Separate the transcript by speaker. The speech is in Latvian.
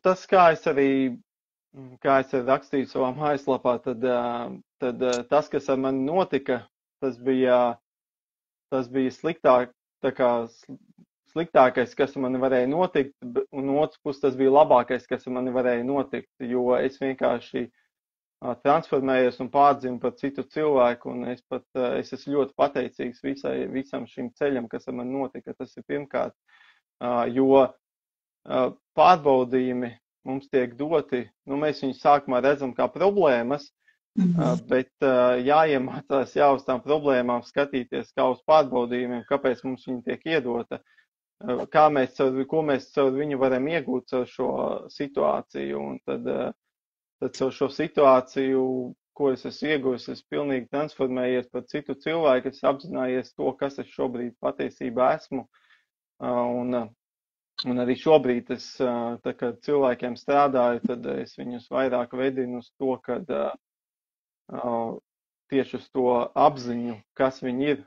Speaker 1: tas, kā es arī rakstīju savā mājaslapā, tad tas, kas ar mani notika, tas bija sliktāk, sliktākais, kas man varēja notikt, un no otras puses tas bija labākais, kas man varēja notikt, jo es vienkārši transformējies un pārdzimu par citu cilvēku, un es esmu ļoti pateicīgs visam šim ceļam, kas ar mani notika. Tas ir pirmkārt, jo pārbaudījumi mums tiek doti, mēs viņus sākumā redzam kā problēmas, bet jāiemācās uz tām problēmām skatīties kā uz pārbaudījumiem, kāpēc mums viņi tiek iedota, ko mēs caur viņu varam iegūt caur šo situāciju, un tad caur šo situāciju, ko es esmu ieguvis, es pilnīgi transformējies par citu cilvēku, es apzinājies to, kas es šobrīd patiesībā esmu, un arī šobrīd kad cilvēkiem strādāju, tad es viņus vairāk vedinu uz to, kad tieši uz to apziņu, kas viņi ir.